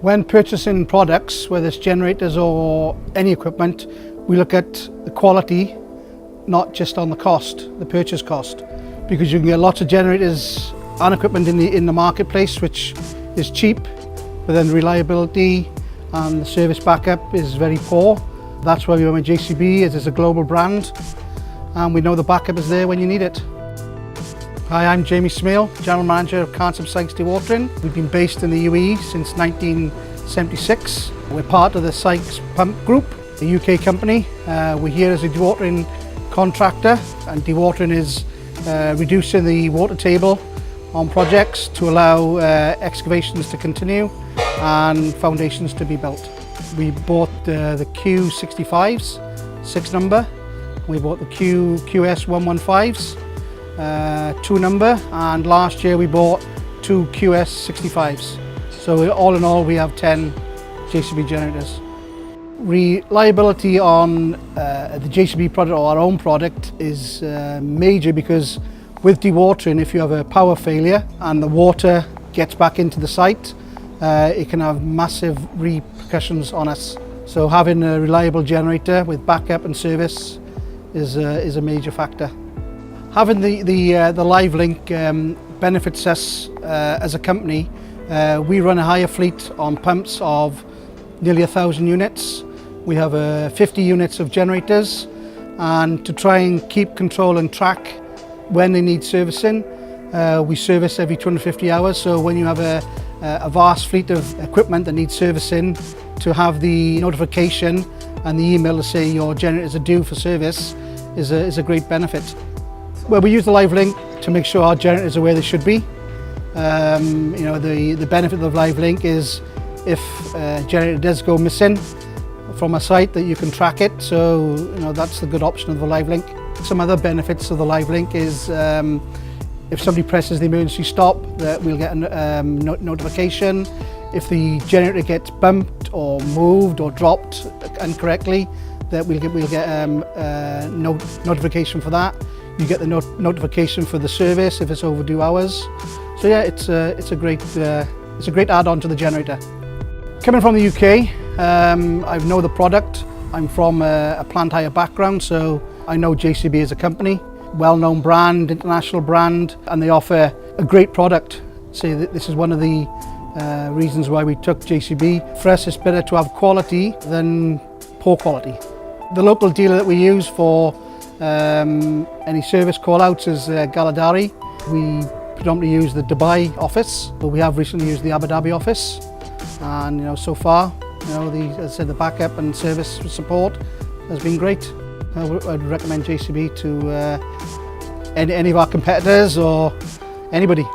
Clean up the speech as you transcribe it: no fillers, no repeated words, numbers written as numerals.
When purchasing products, whether it's generators or any equipment, we look at the quality, not just on the cost, the purchase cost, because you can get lots of generators and equipment in the marketplace which is cheap, but then reliability and the service backup is very poor. That's why we went with JCB, as it's a global brand, and we know the backup is there when you need it. Hi, I'm Jamie Smale, General Manager of Khansaheb Sykes Dewatering. We've been based in the UAE since 1976. We're part of the Sykes Pump Group, a UK company. We're here as a dewatering contractor, and dewatering is reducing the water table on projects to allow excavations to continue and foundations to be built. We bought the Q65s, 6 number. We bought the QS 115s. 2 number, and last year we bought 2 QS 65s. So all in all we have 10 JCB generators. Reliability on the JCB product or our own product is major, because with dewatering, if you have a power failure and the water gets back into the site, it can have massive repercussions on us. So having a reliable generator with backup and service is a major factor. Having the Livelink benefits us as a company. We run a hire fleet on pumps of nearly 1,000 units. We have 50 units of generators, and to try and keep control and track when they need servicing, we service every 250 hours. So when you have a vast fleet of equipment that needs servicing, to have the notification and the email to say your generators are due for service is a great benefit. Well, we use the Livelink to make sure our generators are where they should be. You know, the benefit of Livelink is if a generator does go missing from a site, that you can track it. So you know, that's the good option of the Livelink. Some other benefits of the Livelink is if somebody presses the emergency stop, that we'll get a notification. If the generator gets bumped or moved or dropped incorrectly, that we'll get a notification for that. You get the notification for the service if it's overdue hours. So yeah, it's a great add-on to the generator. Coming from the UK, I know the product. I'm from a plant hire background, so I know JCB as a company, well-known brand, international brand, and they offer a great product. So this is one of the reasons why we took JCB. For us, it's better to have quality than poor quality. The local dealer that we use for any service call-outs is Galadari. We predominantly use the Dubai office, but we have recently used the Abu Dhabi office. And you know, so far, you know, as I said, the backup and service support has been great. I'd recommend JCB to any of our competitors or anybody.